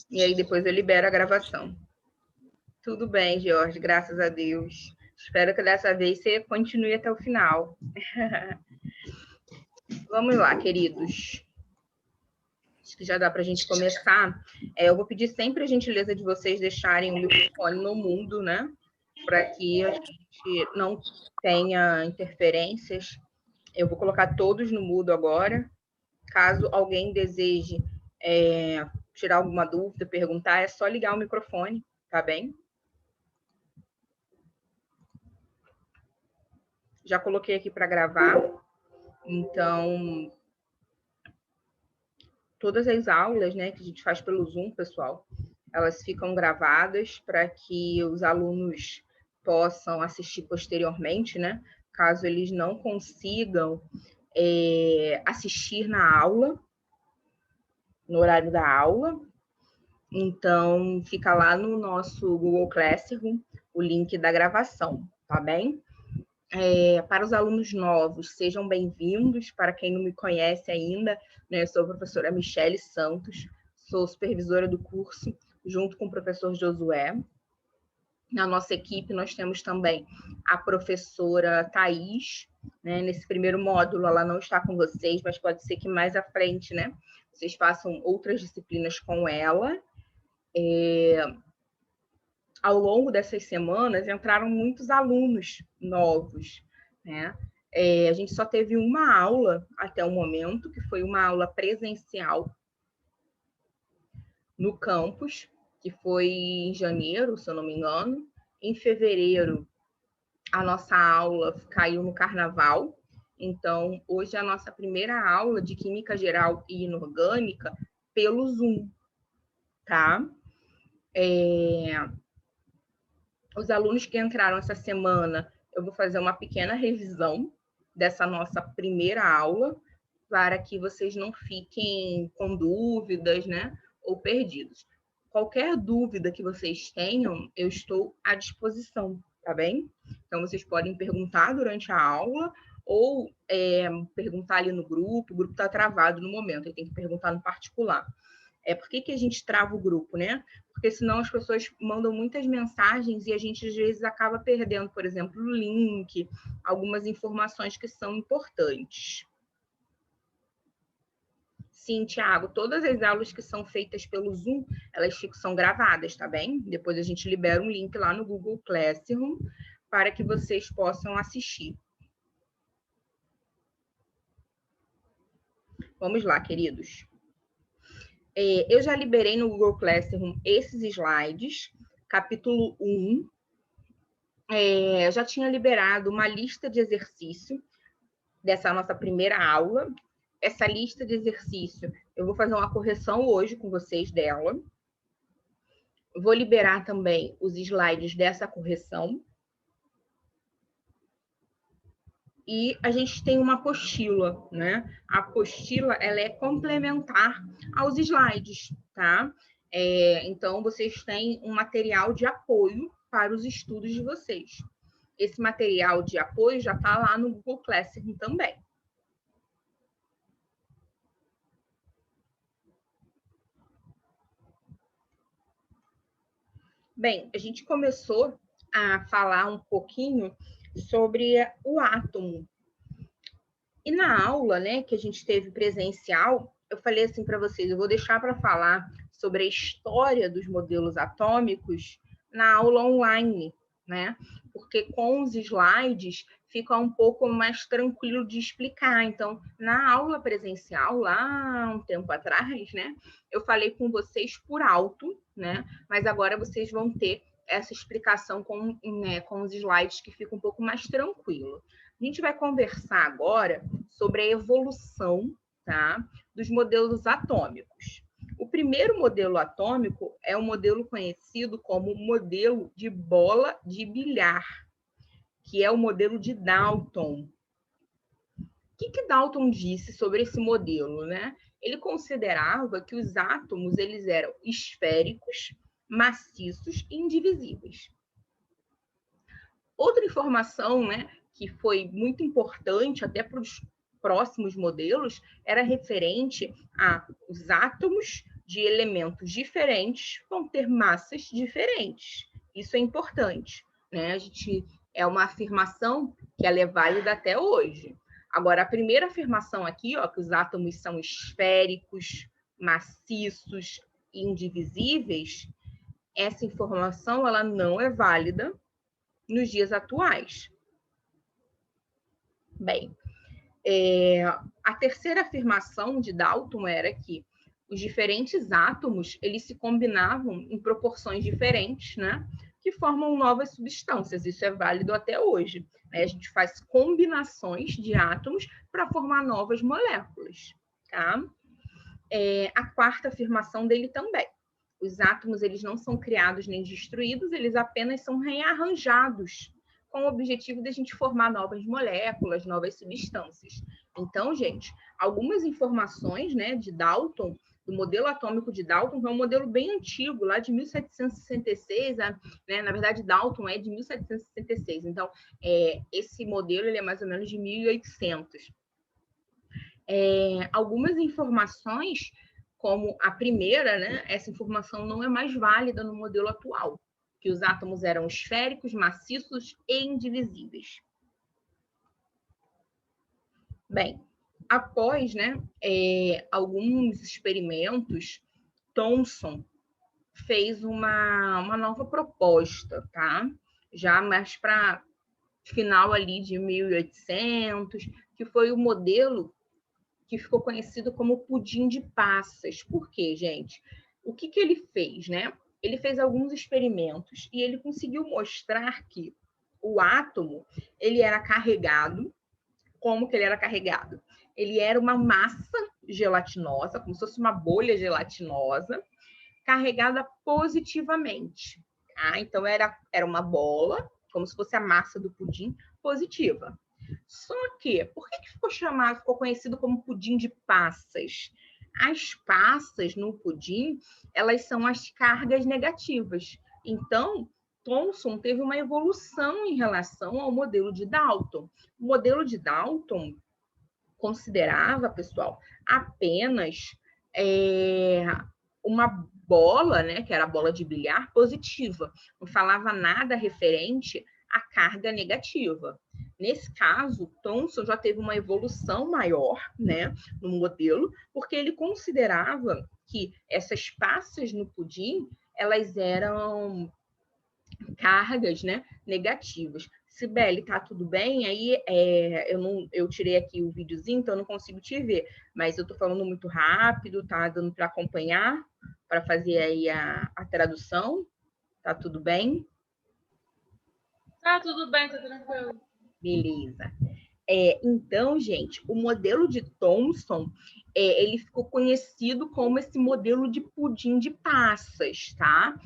E aí depois eu libero a gravação. Tudo bem, Jorge, graças a Deus. Espero que dessa vez você continue até o final. Vamos lá, queridos. Acho que já dá para a gente começar. Eu vou pedir sempre a gentileza de vocês deixarem o microfone no mudo, né? Para que a gente não tenha interferências. Eu vou colocar todos no mudo agora. Caso alguém deseje tirar alguma dúvida, perguntar, é só ligar o microfone, tá bem? Já coloquei aqui para gravar. Então, todas as aulas, né, que a gente faz pelo Zoom, pessoal, elas ficam gravadas para que os alunos possam assistir posteriormente, né? Caso eles não consigam assistir na aula, no horário da aula. Então, fica lá no nosso Google Classroom o link da gravação, tá bem? Para os alunos novos, sejam bem-vindos. Para quem não me conhece ainda, né, eu sou a professora Michele Santos, sou supervisora do curso, junto com o professor Josué. Na nossa equipe, nós temos também a professora Thaís, né? Nesse primeiro módulo, ela não está com vocês, mas pode ser que mais à frente, né, vocês façam outras disciplinas com ela. Ao longo dessas semanas, entraram muitos alunos novos, né? A gente só teve uma aula até o momento, que foi uma aula presencial no campus, que foi em janeiro, se eu não me engano. Em fevereiro, a nossa aula caiu no carnaval. Então, hoje é a nossa primeira aula de Química Geral e Inorgânica pelo Zoom, tá? Os alunos que entraram essa semana, eu vou fazer uma pequena revisão dessa nossa primeira aula, para que vocês não fiquem com dúvidas, né, ou perdidos. Qualquer dúvida que vocês tenham, eu estou à disposição, tá bem? Então, vocês podem perguntar durante a aula ou perguntar ali no grupo. O grupo está travado no momento, aí tem que perguntar no particular. Por que a gente trava o grupo, né? Porque senão as pessoas mandam muitas mensagens e a gente, às vezes, acaba perdendo, por exemplo, o link, algumas informações que são importantes. Sim, Thiago, todas as aulas que são feitas pelo Zoom, elas são gravadas, tá bem? Depois a gente libera um link lá no Google Classroom para que vocês possam assistir. Vamos lá, queridos. Eu já liberei no Google Classroom esses slides, capítulo 1. Eu já tinha liberado uma lista de exercício dessa nossa primeira aula. Essa lista de exercício, eu vou fazer uma correção hoje com vocês dela. Vou liberar também os slides dessa correção. E a gente tem uma apostila, né? A apostila, ela é complementar aos slides, tá? Então, vocês têm um material de apoio para os estudos de vocês. Esse material de apoio já está lá no Google Classroom também. Bem, a gente começou a falar um pouquinho sobre o átomo. E na aula, né, que a gente teve presencial, eu falei assim para vocês, eu vou deixar para falar sobre a história dos modelos atômicos na aula online, né? Porque com os slides fica um pouco mais tranquilo de explicar. Então, na aula presencial, lá um tempo atrás, né, eu falei com vocês por alto, né? Mas agora vocês vão ter essa explicação com os slides, que fica um pouco mais tranquilo. A gente vai conversar agora sobre a evolução, tá, dos modelos atômicos. O primeiro modelo atômico é o modelo conhecido como modelo de bola de bilhar, que é o modelo de Dalton. O que Dalton disse sobre esse modelo, né? Ele considerava que os átomos eles eram esféricos, maciços e indivisíveis. Outra informação, né, que foi muito importante até para os próximos modelos, era referente aos átomos de elementos diferentes vão ter massas diferentes. Isso é importante, né? É uma afirmação que ela é válida até hoje. Agora, a primeira afirmação aqui, ó, que os átomos são esféricos, maciços e indivisíveis, essa informação ela não é válida nos dias atuais. Bem, a terceira afirmação de Dalton era que os diferentes átomos eles se combinavam em proporções diferentes, né? Que formam novas substâncias. Isso é válido até hoje. Né? A gente faz combinações de átomos para formar novas moléculas. Tá? A quarta afirmação dele também. Os átomos eles não são criados nem destruídos, eles apenas são rearranjados com o objetivo de a gente formar novas moléculas, novas substâncias. Então, gente, algumas informações, né, de Dalton, do modelo atômico de Dalton, que é um modelo bem antigo, lá de 1766, né, na verdade, Dalton é de 1766, então, esse modelo ele é mais ou menos de 1800. Algumas informações, como a primeira, né, essa informação não é mais válida no modelo atual, que os átomos eram esféricos, maciços e indivisíveis. Bem, após, né, alguns experimentos, Thomson fez uma nova proposta, tá? Já mais para final ali de 1800, que foi o modelo que ficou conhecido como pudim de passas. Por quê, gente? O que ele fez, né? Ele fez alguns experimentos e ele conseguiu mostrar que o átomo ele era carregado. Como que ele era carregado? Ele era uma massa gelatinosa, como se fosse uma bolha gelatinosa, carregada positivamente. Tá? Então, era uma bola, como se fosse a massa do pudim, positiva. Só que, por que ficou conhecido como pudim de passas? As passas no pudim, elas são as cargas negativas. Então, Thomson teve uma evolução em relação ao modelo de Dalton. O modelo de Dalton considerava, pessoal, apenas uma bola, né, que era a bola de bilhar, positiva. Não falava nada referente à carga negativa. Nesse caso, Thomson já teve uma evolução maior, né, no modelo, porque ele considerava que essas passas no pudim, elas eram cargas, né, negativas. Sibeli, tá tudo bem? Aí eu tirei aqui o videozinho, então eu não consigo te ver, mas eu tô falando muito rápido, tá dando para acompanhar, para fazer aí a tradução. Tá tudo bem? Tá tudo bem, tá tranquilo. Beleza. Então, gente, o modelo de Thomson, ele ficou conhecido como esse modelo de pudim de passas, tá?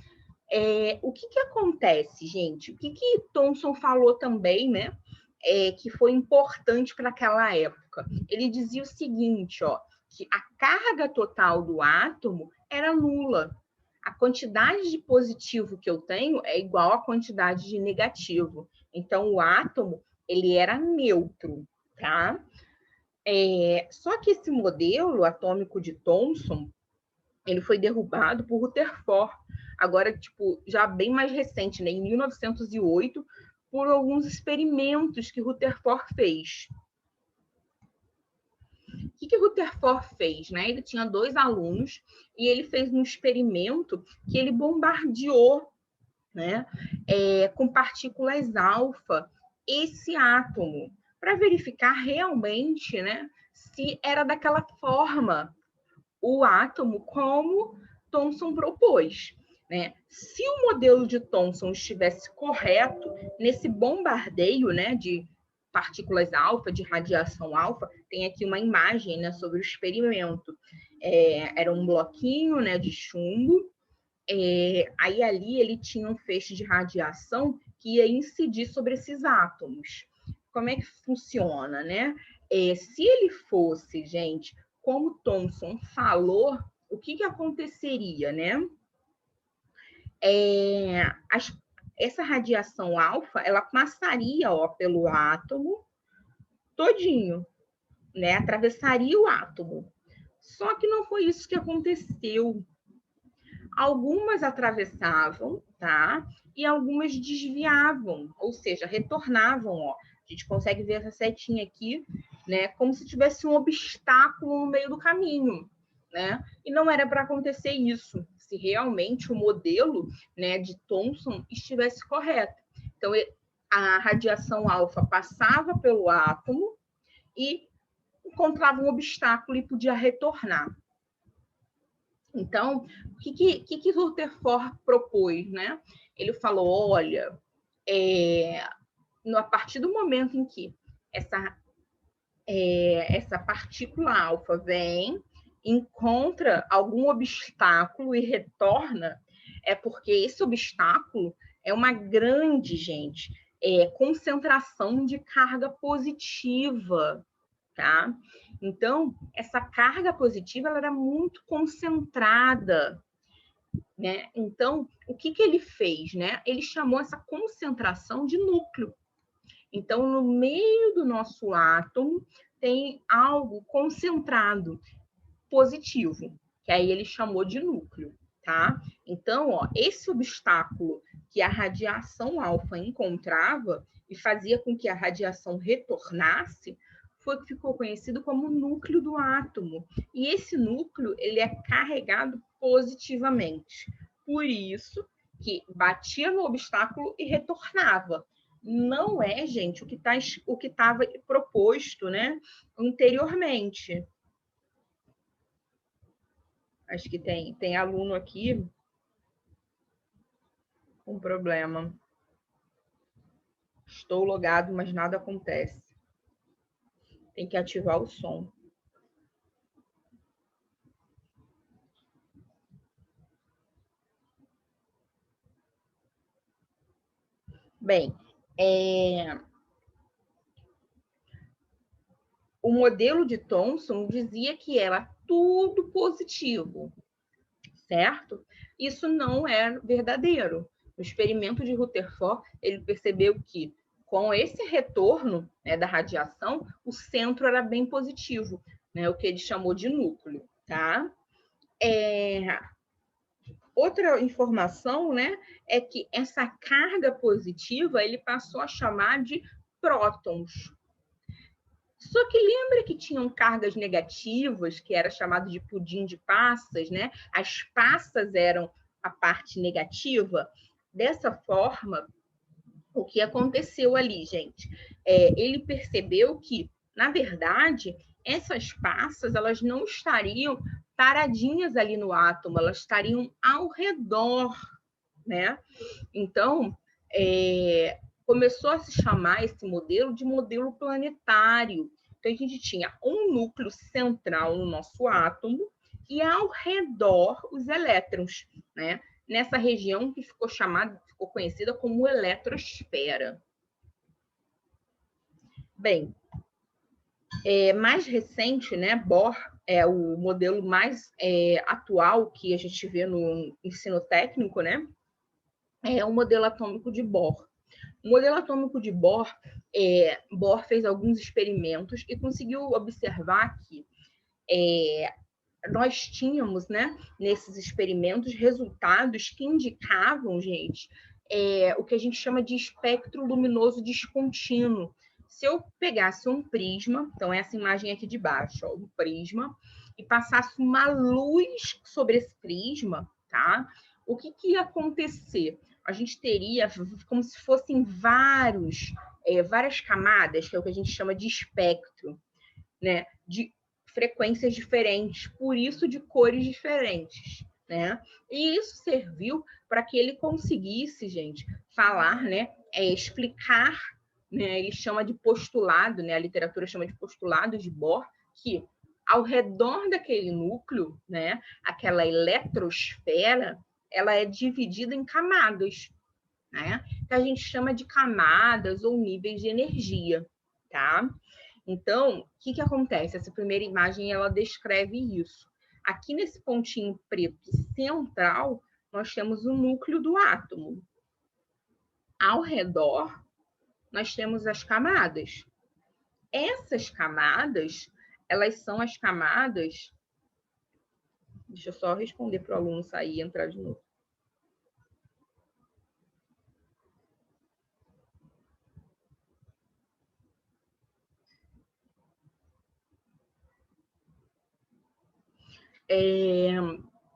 O que acontece, gente? O que Thomson falou também, né? Que foi importante para aquela época. Ele dizia o seguinte, ó, que a carga total do átomo era nula. A quantidade de positivo que eu tenho é igual à quantidade de negativo. Então, o átomo, ele era neutro, tá? Só que esse modelo atômico de Thomson, ele foi derrubado por Rutherford, agora, tipo, já bem mais recente, né? Em 1908, por alguns experimentos que Rutherford fez. O que Rutherford fez, né? Ele tinha 2 alunos e ele fez um experimento que ele bombardeou, né, com partículas alfa esse átomo para verificar realmente, né, se era daquela forma o átomo como Thomson propôs. Né? Se o modelo de Thomson estivesse correto nesse bombardeio, né, de partículas alfa, de radiação alfa, tem aqui uma imagem, né, sobre o experimento. Era um bloquinho, né, de chumbo, aí ali ele tinha um feixe de radiação que ia incidir sobre esses átomos. Como é que funciona, né? Se ele fosse, gente, como Thomson falou, o que aconteceria, né? Essa radiação alfa, ela passaria, ó, pelo átomo todinho, né? Atravessaria o átomo. Só que não foi isso que aconteceu. Algumas atravessavam, tá? E algumas desviavam, ou seja, retornavam, ó. A gente consegue ver essa setinha aqui, né? Como se tivesse um obstáculo no meio do caminho, né? E não era para acontecer isso, se realmente o modelo, né, de Thomson estivesse correto. Então, a radiação alfa passava pelo átomo e encontrava um obstáculo e podia retornar. Então, o que Rutherford propôs, né? Ele falou, olha, a partir do momento em que essa partícula alfa vem, encontra algum obstáculo e retorna, é porque esse obstáculo é uma grande, gente, concentração de carga positiva, tá? Então, essa carga positiva ela era muito concentrada, né? Então, o que ele fez, né? Ele chamou essa concentração de núcleo. Então, no meio do nosso átomo tem algo concentrado, positivo, que aí ele chamou de núcleo, tá? Então, ó, esse obstáculo que a radiação alfa encontrava e fazia com que a radiação retornasse foi o que ficou conhecido como núcleo do átomo. E esse núcleo, ele é carregado positivamente. Por isso que batia no obstáculo e retornava. Não é, gente, o que estava proposto, né, anteriormente. Acho que tem aluno aqui com problema. Estou logado, mas nada acontece. Tem que ativar o som. Bem, o modelo de Thomson dizia que era tudo positivo, certo? Isso não é verdadeiro. No experimento de Rutherford, ele percebeu que com esse retorno, né, da radiação, o centro era bem positivo, né, o que ele chamou de núcleo, tá? Outra informação, né, é que essa carga positiva ele passou a chamar de prótons. Só que lembra que tinham cargas negativas, que era chamado de pudim de passas, né? As passas eram a parte negativa. Dessa forma, o que aconteceu ali, gente? Ele percebeu que, na verdade, essas passas elas não estariam paradinhas ali no átomo, elas estariam ao redor, né? Então, começou a se chamar esse modelo de modelo planetário. Então, a gente tinha um núcleo central no nosso átomo e ao redor os elétrons, né? Nessa região que ficou conhecida como eletrosfera. Bem, mais recente, né, Bohr é o modelo mais atual que a gente vê no ensino técnico, né? É o modelo atômico de Bohr. O modelo atômico de Bohr, Bohr fez alguns experimentos e conseguiu observar que nós tínhamos, né, nesses experimentos, resultados que indicavam, gente, o que a gente chama de espectro luminoso descontínuo. Se eu pegasse um prisma, então essa imagem aqui de baixo, ó, um prisma, e passasse uma luz sobre esse prisma, tá? O que ia acontecer? A gente teria como se fossem várias camadas, que é o que a gente chama de espectro, né? De frequências diferentes, por isso de cores diferentes, né? E isso serviu para que ele conseguisse, gente, falar, né? Explicar, né? Ele chama de postulado, né? A literatura chama de postulado de Bohr, que ao redor daquele núcleo, né? Aquela eletrosfera, ela é dividida em camadas, né? Que a gente chama de camadas ou níveis de energia, tá? Então, o que acontece? Essa primeira imagem, ela descreve isso. Aqui nesse pontinho preto central, nós temos o núcleo do átomo. Ao redor, nós temos as camadas. Essas camadas, elas são as camadas Deixa eu só responder para o aluno sair e entrar de novo.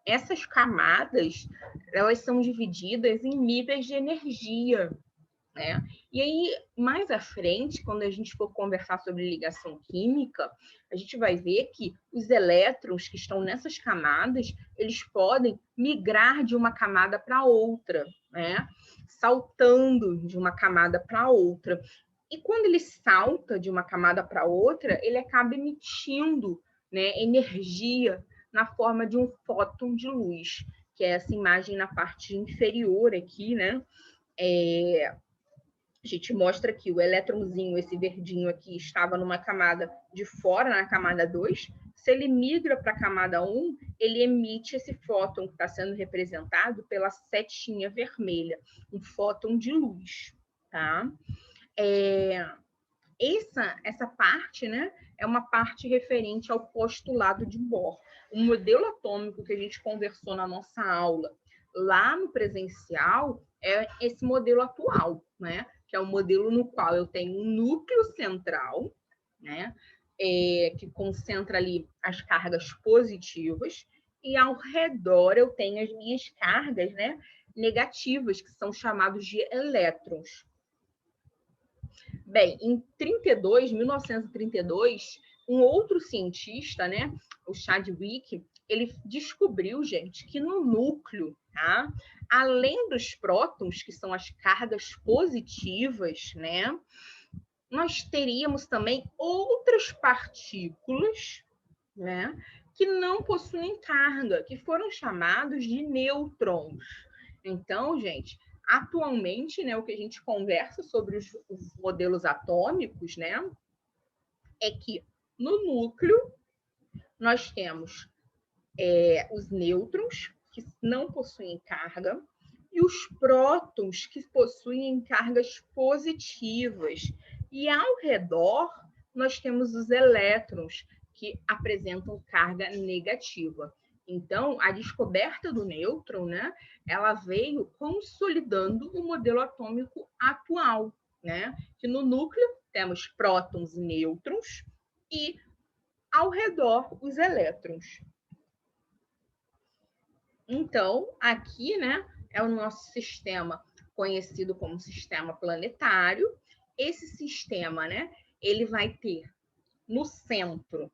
Essas camadas, elas são divididas em níveis de energia, né? E aí, mais à frente, quando a gente for conversar sobre ligação química, a gente vai ver que os elétrons que estão nessas camadas, eles podem migrar de uma camada para outra, né? Saltando de uma camada para outra. E quando ele salta de uma camada para outra, ele acaba emitindo, né, energia na forma de um fóton de luz, que é essa imagem na parte inferior aqui, né? A gente mostra que o elétronzinho, esse verdinho aqui, estava numa camada de fora, na camada 2. Se ele migra para a camada 1, ele emite esse fóton que está sendo representado pela setinha vermelha, um fóton de luz, tá? Essa parte, né, é uma parte referente ao postulado de Bohr. O modelo atômico que a gente conversou na nossa aula lá no presencial é esse modelo atual, né? Que é o modelo no qual eu tenho um núcleo central, né? Que concentra ali as cargas positivas, e ao redor eu tenho as minhas cargas, né, negativas, que são chamados de elétrons. Bem, em 1932, um outro cientista, né, o Chadwick, ele descobriu, gente, que no núcleo, tá, além dos prótons, que são as cargas positivas, né, nós teríamos também outras partículas, né, que não possuem carga, que foram chamados de nêutrons. Então, gente, atualmente, né, o que a gente conversa sobre os modelos atômicos, né, é que no núcleo nós temos os nêutrons, que não possuem carga, e os prótons, que possuem cargas positivas. E ao redor nós temos os elétrons, que apresentam carga negativa. Então, a descoberta do nêutron, né, ela veio consolidando o modelo atômico atual, né? Que no núcleo temos prótons e nêutrons e ao redor os elétrons. Então, aqui, né, é o nosso sistema conhecido como sistema planetário. Esse sistema, né, ele vai ter no centro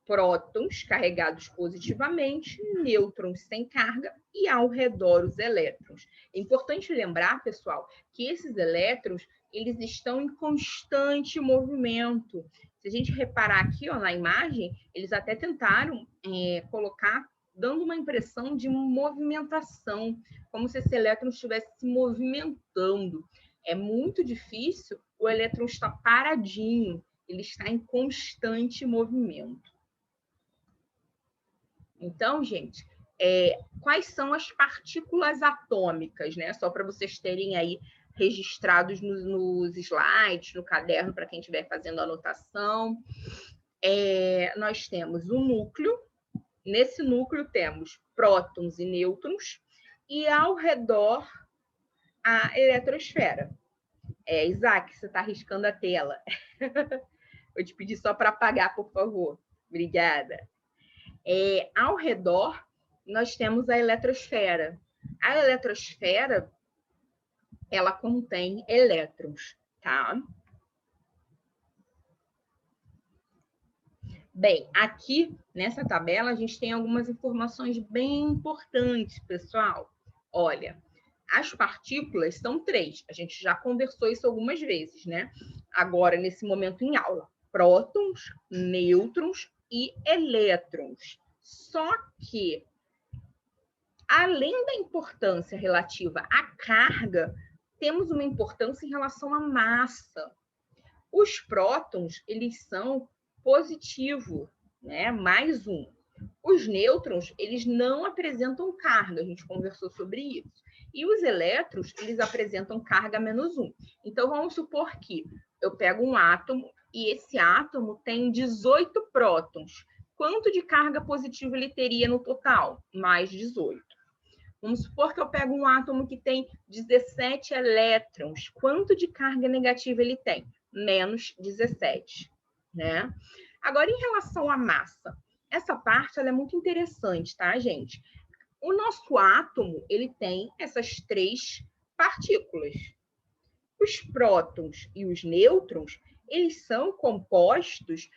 prótons carregados positivamente, nêutrons sem carga e ao redor os elétrons. É importante lembrar, pessoal, que esses elétrons, eles estão em constante movimento. Se a gente reparar aqui, ó, na imagem, eles até tentaram colocar dando uma impressão de movimentação, como se esse elétron estivesse se movimentando. É muito difícil o elétron estar paradinho, ele está em constante movimento. Então, gente, quais são as partículas atômicas, né? Só para vocês terem aí registrados nos slides, no caderno, para quem estiver fazendo anotação. Nós temos o núcleo. Nesse núcleo temos prótons e nêutrons, e ao redor a eletrosfera. Isaac, você está riscando a tela. Vou te pedir só para apagar, por favor. Obrigada. Ao redor, nós temos a eletrosfera. A eletrosfera, ela contém elétrons, tá? Bem, aqui nessa tabela a gente tem algumas informações bem importantes, pessoal. Olha, as partículas são 3. A gente já conversou isso algumas vezes, né? Agora, nesse momento em aula. Prótons, nêutrons e elétrons. Só que, além da importância relativa à carga, temos uma importância em relação à massa. Os prótons, eles são positivo, né? Mais 1. Os nêutrons, eles não apresentam carga, a gente conversou sobre isso. E os elétrons, eles apresentam carga menos 1. Então, vamos supor que eu pego um átomo e esse átomo tem 18 prótons. quanto de carga positiva ele teria no total? Mais 18. Vamos supor que eu pego um átomo que tem 17 elétrons. Quanto de carga negativa ele tem? Menos 17, né? Agora, em relação à massa, essa parte ela é muito interessante, tá, gente? O nosso átomo, ele tem essas 3 partículas. Os prótons e os nêutrons, eles são compostos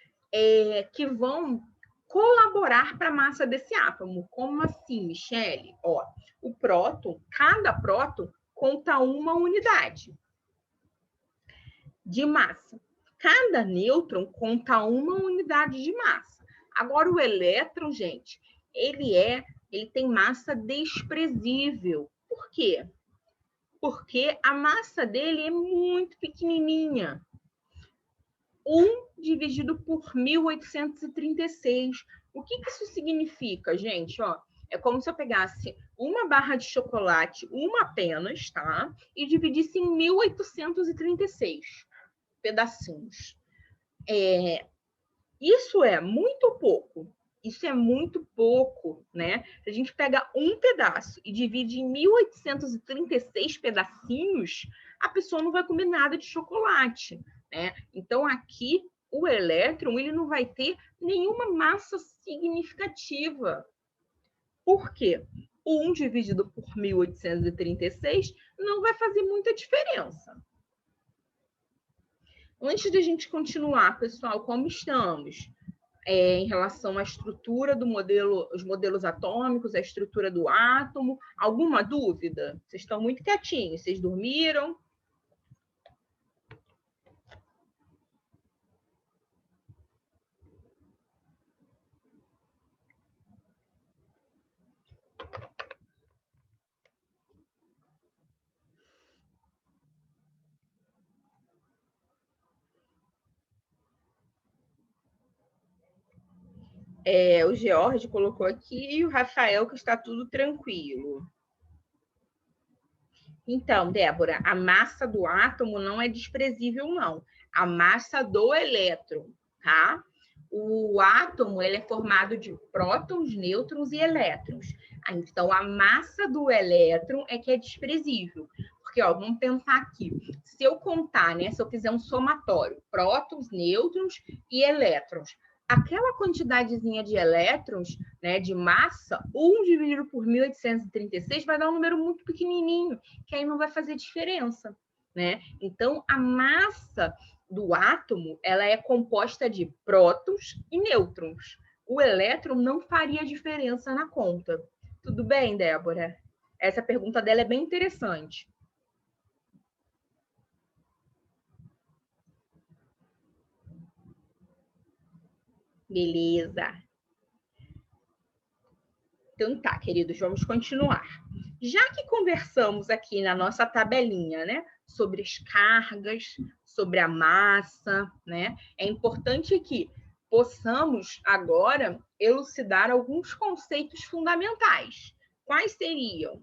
que vão colaborar para a massa desse átomo. Como assim, Michele? Ó, o próton, cada próton conta uma unidade de massa. Cada nêutron conta uma unidade de massa. Agora, o elétron, gente, ele tem massa desprezível. Por quê? Porque a massa dele é muito pequenininha. 1 dividido por 1836. O que isso significa, gente? Ó, é como se eu pegasse uma barra de chocolate, uma apenas, tá? E dividisse em 1836 pedacinhos. Isso é muito pouco. Isso é muito pouco, né? Se a gente pega um pedaço e divide em 1836 pedacinhos, a pessoa não vai comer nada de chocolate, né? Então, aqui, o elétron, ele não vai ter nenhuma massa significativa. Por quê? O 1 dividido por 1836 não vai fazer muita diferença. Antes de a gente continuar, pessoal, como estamos? Em relação à estrutura do modelo, os modelos atômicos, a estrutura do átomo. Alguma dúvida? Vocês estão muito quietinhos, vocês dormiram? O George colocou aqui e o Rafael que está tudo tranquilo. Então, Débora, a massa do átomo não é desprezível, não. A massa do elétron, tá? O átomo ele é formado de prótons, nêutrons e elétrons. Então, a massa do elétron é que é desprezível. Porque, ó, vamos pensar aqui. Se eu contar, né? Se eu fizer um somatório, prótons, nêutrons e elétrons, aquela quantidadezinha de elétrons, né, de massa, 1 dividido por 1836 vai dar um número muito pequenininho, que aí não vai fazer diferença, né? Então, a massa do átomo, ela é composta de prótons e nêutrons. O elétron não faria diferença na conta. Tudo bem, Débora? Essa pergunta dela é bem interessante. Beleza. Então tá, queridos, vamos continuar. Já que conversamos aqui na nossa tabelinha, né, sobre as cargas, sobre a massa, né, é importante que possamos agora elucidar alguns conceitos fundamentais. Quais seriam?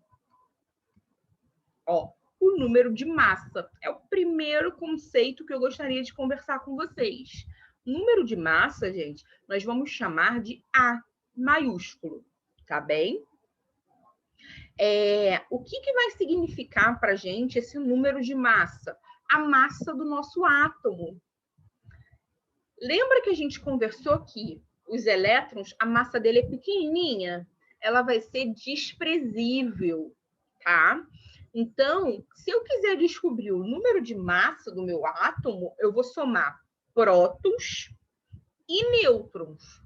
Ó, o número de massa é o primeiro conceito que eu gostaria de conversar com vocês. Número de massa, gente, nós vamos chamar de A maiúsculo, tá bem? O que vai significar para a gente esse número de massa? A massa do nosso átomo. Lembra que a gente conversou que os elétrons, a massa dele é pequenininha? Ela vai ser desprezível, tá? Então, se eu quiser descobrir o número de massa do meu átomo, eu vou somar prótons e nêutrons.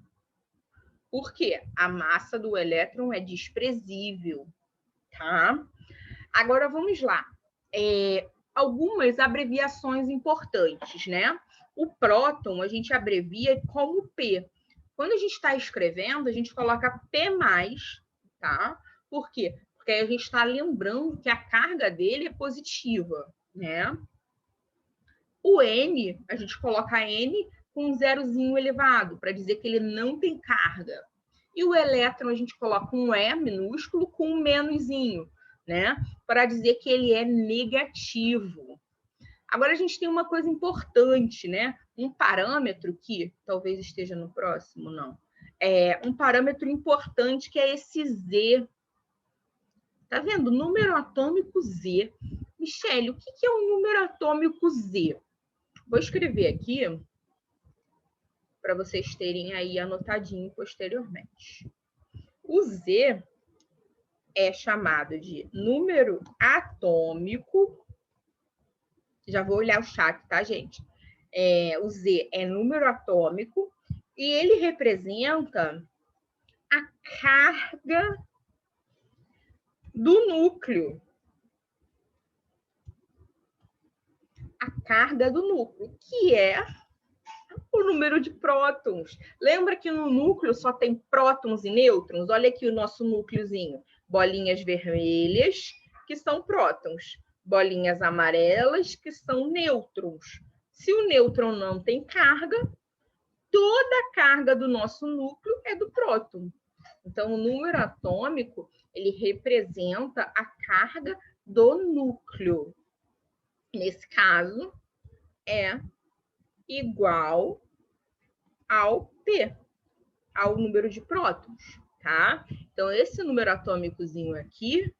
Por quê? A massa do elétron é desprezível, tá? Agora, vamos lá. Algumas abreviações importantes, né? O próton, a gente abrevia como P. Quando a gente está escrevendo, a gente coloca P+, tá? Por quê? Porque aí a gente está lembrando que a carga dele é positiva, né? O N, a gente coloca N com um zerozinho elevado, para dizer que ele não tem carga. E o elétron, a gente coloca um E minúsculo com um menuzinho, né? Para dizer que ele é negativo. Agora, a gente tem uma coisa importante, né? Um parâmetro que talvez esteja no próximo, não. um parâmetro importante, que é esse Z. Tá vendo? Número atômico Z. Michele, o que é um número atômico Z? Vou escrever aqui para vocês terem aí anotadinho posteriormente. O Z é chamado de número atômico. Já vou olhar o chat, tá, gente? O Z é número atômico e ele representa a carga do núcleo. A carga do núcleo, que é o número de prótons. Lembra que no núcleo só tem prótons e nêutrons? Olha aqui o nosso núcleozinho. Bolinhas vermelhas, que são prótons. Bolinhas amarelas, que são nêutrons. Se o nêutron não tem carga, toda a carga do nosso núcleo é do próton. Então, o número atômico, ele representa a carga do núcleo. Nesse caso, é igual ao P, ao número de prótons, tá? Então, esse número atômicozinho aqui,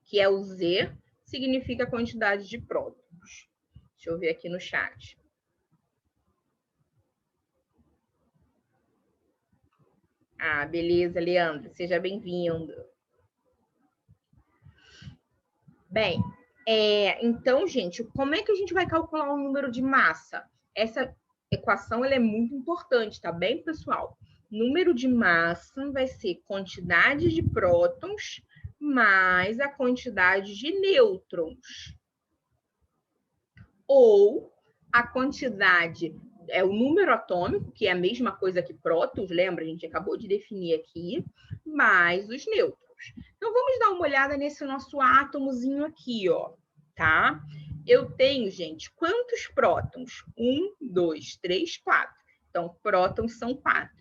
que é o Z, significa a quantidade de prótons. Deixa eu ver aqui no chat. Ah, beleza, Leandro. Seja bem-vindo. Bem, então, gente, como é que a gente vai calcular o número de massa? Essa equação ela é muito importante, tá bem, pessoal? Número de massa vai ser quantidade de prótons mais a quantidade de nêutrons. Ou a quantidade, o número atômico, que é a mesma coisa que prótons, lembra? A gente acabou de definir aqui, mais os nêutrons. Então, vamos dar uma olhada nesse nosso átomozinho aqui, ó, tá? Eu tenho, gente, quantos prótons? 1, 2, 3, 4. Então, prótons são 4.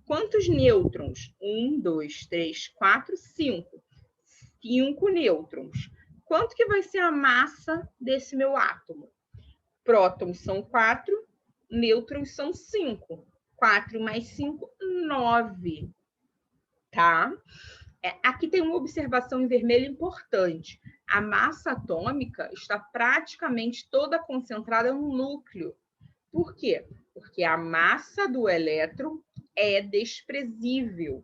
Quantos nêutrons? 1, 2, 3, 4, 5. 5 nêutrons. Quanto que vai ser a massa desse meu átomo? Prótons são 4, nêutrons são 5. 4 mais 5, 9. Tá? Aqui tem uma observação em vermelho importante. A massa atômica está praticamente toda concentrada no núcleo. Por quê? Porque a massa do elétron é desprezível,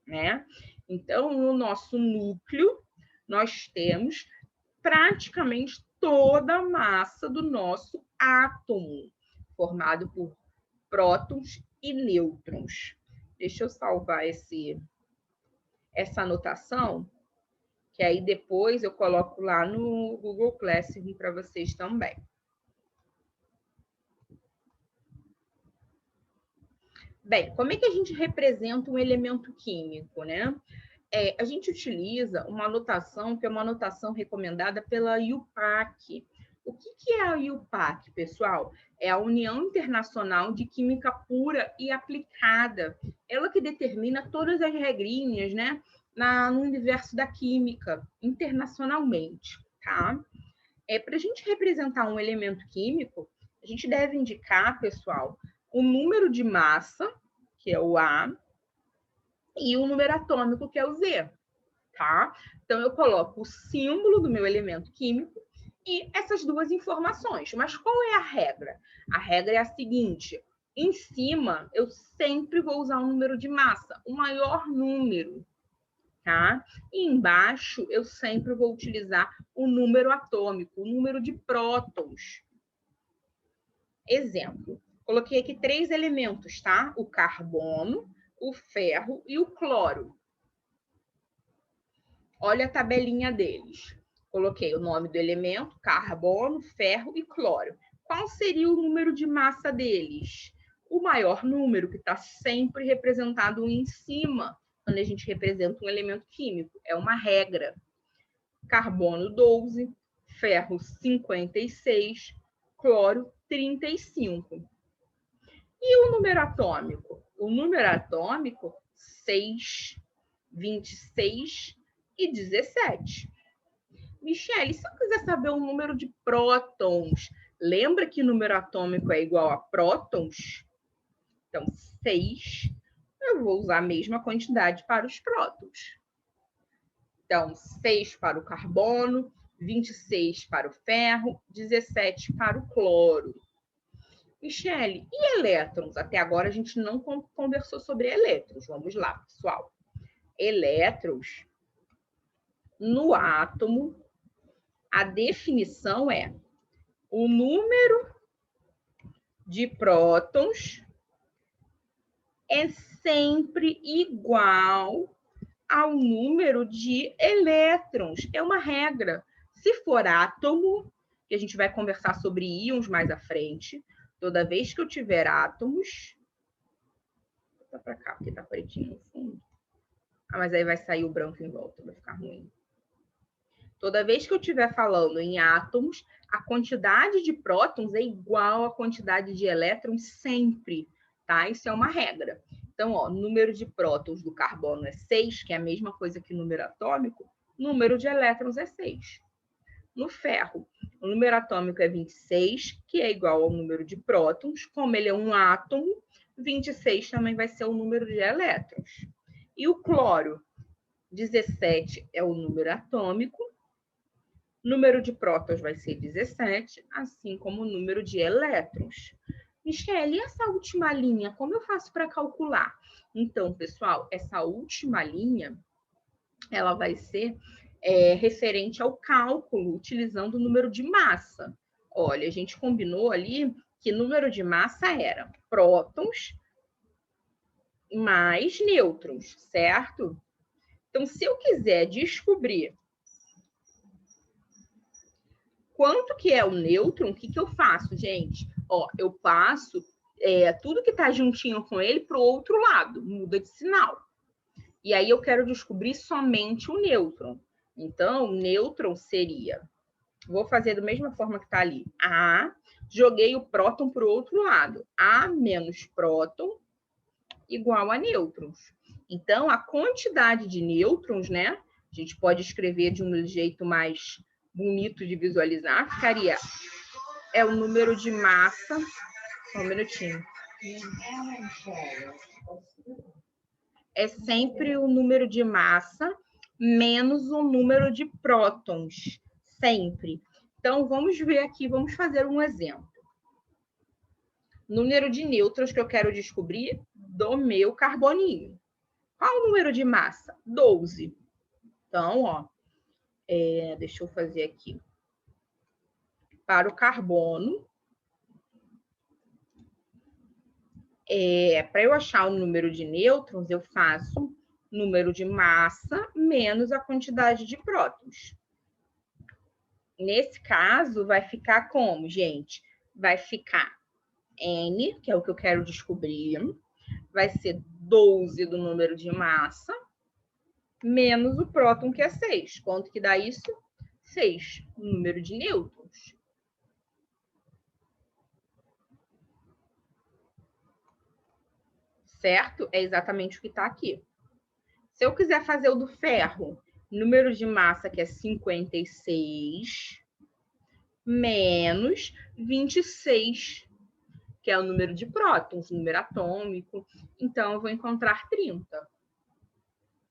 né? Então, no nosso núcleo, nós temos praticamente toda a massa do nosso átomo, formado por prótons e nêutrons. Deixa eu salvar essa anotação, que aí depois eu coloco lá no Google Classroom para vocês também. Bem, como é que a gente representa um elemento químico, né? A gente utiliza uma anotação que é uma anotação recomendada pela IUPAC. O que é a IUPAC, pessoal? É a União Internacional de Química Pura e Aplicada. Ela que determina todas as regrinhas, né, no universo da química, internacionalmente, tá? Para a gente representar um elemento químico, a gente deve indicar, pessoal, o número de massa, que é o A, e o número atômico, que é o Z, tá? Então, eu coloco o símbolo do meu elemento químico e essas duas informações. Mas qual é a regra? A regra é a seguinte: em cima, eu sempre vou usar um número de massa, o maior número, tá? E embaixo, eu sempre vou utilizar o número atômico, o número de prótons. Exemplo, coloquei aqui 3 elementos, tá? O carbono, o ferro e o cloro. Olha a tabelinha deles. Coloquei o nome do elemento, carbono, ferro e cloro. Qual seria o número de massa deles? O maior número, que está sempre representado em cima, quando a gente representa um elemento químico. É uma regra. Carbono, 12, ferro, 56, cloro, 35. E o número atômico? O número atômico, 6, 26 e 17. Michele, se eu quiser saber o número de prótons, lembra que número atômico é igual a prótons? Então, 6, eu vou usar a mesma quantidade para os prótons. Então, 6 para o carbono, 26 para o ferro, 17 para o cloro. Michele, e elétrons? Até agora a gente não conversou sobre elétrons. Vamos lá, pessoal. Elétrons, no átomo, a definição é o número de prótons é sempre igual ao número de elétrons. É uma regra. Se for átomo, que a gente vai conversar sobre íons mais à frente, toda vez que eu tiver átomos... Vou botar para cá, porque está pretinho no fundo. Ah, mas aí vai sair o branco em volta, vai ficar ruim. Toda vez que eu estiver falando em átomos, a quantidade de prótons é igual à quantidade de elétrons sempre, tá? Isso é uma regra. Então, ó, número de prótons do carbono é 6, que é a mesma coisa que número atômico, número de elétrons é 6. No ferro, o número atômico é 26, que é igual ao número de prótons. Como ele é um átomo, 26 também vai ser o número de elétrons. E o cloro, 17 é o número atômico, número de prótons vai ser 17, assim como o número de elétrons. Michele, e essa última linha, como eu faço para calcular? Então, pessoal, essa última linha, ela vai ser referente ao cálculo, utilizando o número de massa. Olha, a gente combinou ali que número de massa era prótons mais nêutrons, certo? Então, se eu quiser descobrir quanto que é o nêutron, o que eu faço, gente? Ó, eu passo tudo que está juntinho com ele para o outro lado, muda de sinal. E aí eu quero descobrir somente o nêutron. Então, o nêutron seria... Vou fazer da mesma forma que está ali. A, joguei o próton para o outro lado. A menos próton igual a nêutrons. Então, a quantidade de nêutrons, né? A gente pode escrever de um jeito mais bonito de visualizar, ficaria... É o número de massa... Só um minutinho. É sempre o número de massa menos o número de prótons. Sempre. Então, vamos ver aqui, vamos fazer um exemplo. Número de nêutrons que eu quero descobrir do meu carboninho. Qual o número de massa? 12. Então, ó, deixa eu fazer aqui. Para o carbono, para eu achar o número de nêutrons, eu faço número de massa menos a quantidade de prótons. Nesse caso, vai ficar como, gente? Vai ficar N, que é o que eu quero descobrir, vai ser 12 do número de massa, menos o próton, que é 6. Quanto que dá isso? 6, o número de nêutrons. Certo? É exatamente o que está aqui. Se eu quiser fazer o do ferro, número de massa, que é 56, menos 26, que é o número de prótons, número atômico. Então, eu vou encontrar 30.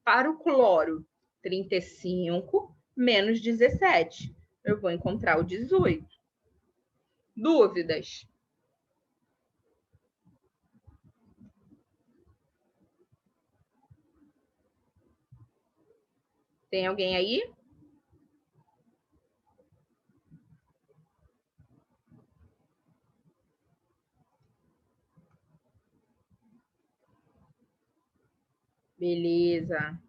Para o cloro, 35 menos 17. Eu vou encontrar o 18. Dúvidas? Tem alguém aí? Beleza.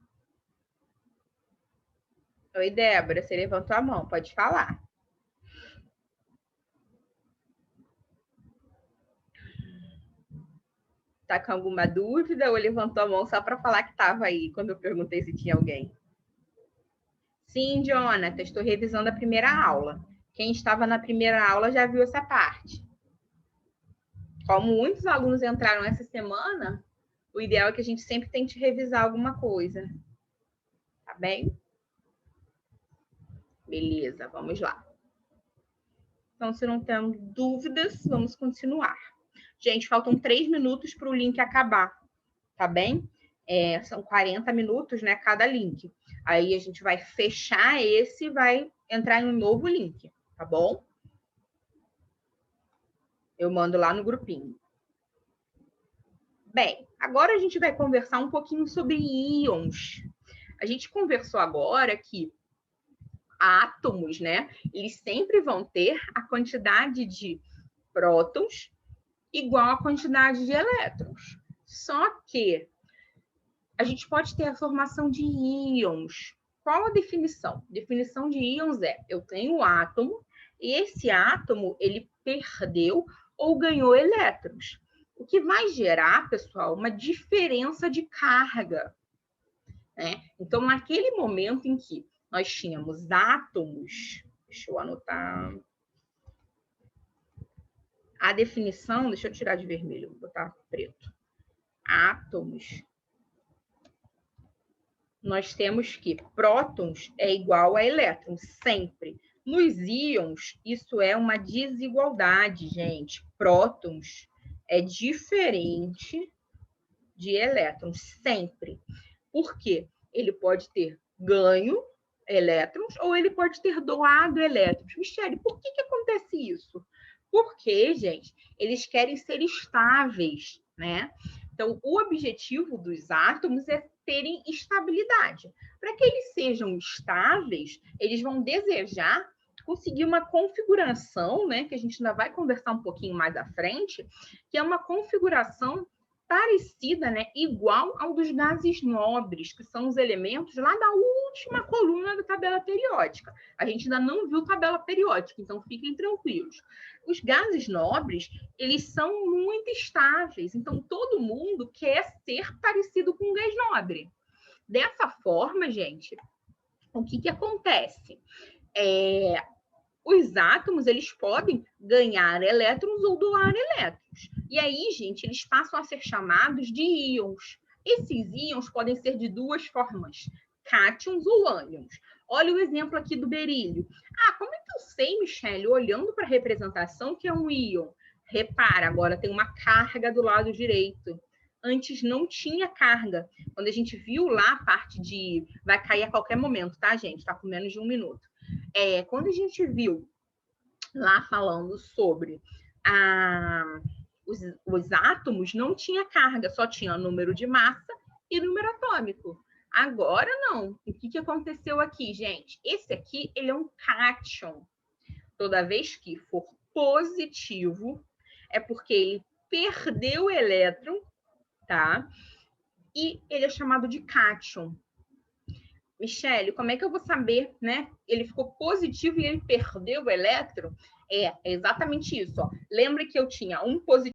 Oi, Débora, você levantou a mão, pode falar. Tá com alguma dúvida ou levantou a mão só para falar que estava aí, quando eu perguntei se tinha alguém? Sim, Jonathan, estou revisando a primeira aula. Quem estava na primeira aula já viu essa parte. Como muitos alunos entraram essa semana, o ideal é que a gente sempre tente revisar alguma coisa. Tá bem? Beleza, vamos lá. Então, se não tem dúvidas, vamos continuar. Gente, faltam 3 minutos para o link acabar, tá bem? São 40 minutos, né, cada link. Aí a gente vai fechar esse e vai entrar em um novo link, tá bom? Eu mando lá no grupinho. Bem, agora a gente vai conversar um pouquinho sobre íons. A gente conversou agora que átomos, né, eles sempre vão ter a quantidade de prótons igual à quantidade de elétrons. Só que a gente pode ter a formação de íons. Qual a definição? A definição de íons é: eu tenho um átomo e esse átomo ele perdeu ou ganhou elétrons. O que vai gerar, pessoal, uma diferença de carga, né? Então, naquele momento em que nós tínhamos átomos, deixa eu anotar a definição, deixa eu tirar de vermelho, vou botar preto. Átomos, nós temos que prótons é igual a elétrons, sempre. Nos íons, isso é uma desigualdade, gente. Prótons é diferente de elétrons, sempre. Por quê? Ele pode ter ganho elétrons ou ele pode ter doado elétrons. Michele, por que acontece isso? Porque, gente, eles querem ser estáveis, né? Então, o objetivo dos átomos é terem estabilidade. Para que eles sejam estáveis, eles vão desejar conseguir uma configuração, né, que a gente ainda vai conversar um pouquinho mais à frente, que é uma configuração parecida, né, igual ao dos gases nobres, que são os elementos lá da última coluna da tabela periódica. A gente ainda não viu tabela periódica, então fiquem tranquilos. Os gases nobres, eles são muito estáveis, então todo mundo quer ser parecido com um gás nobre. Dessa forma, gente, o que acontece? Os átomos, eles podem ganhar elétrons ou doar elétrons. E aí, gente, eles passam a ser chamados de íons. Esses íons podem ser de duas formas, cátions ou ânions. Olha o exemplo aqui do berílio. Como é que eu sei, Michele, olhando para a representação, que é um íon? Repara, agora tem uma carga do lado direito. Antes não tinha carga. Quando a gente viu lá a parte de... Vai cair a qualquer momento, tá, gente? Está com menos de 1 minuto. Quando a gente viu lá falando sobre os átomos, não tinha carga, só tinha número de massa e número atômico. Agora não. O que aconteceu aqui, gente? Esse aqui, ele é um cátion. Toda vez que for positivo, é porque ele perdeu o elétron, tá? E ele é chamado de cátion. Michele, como é que eu vou saber, né? Ele ficou positivo e ele perdeu o elétron? É exatamente isso, ó. Lembra que eu tinha um positivo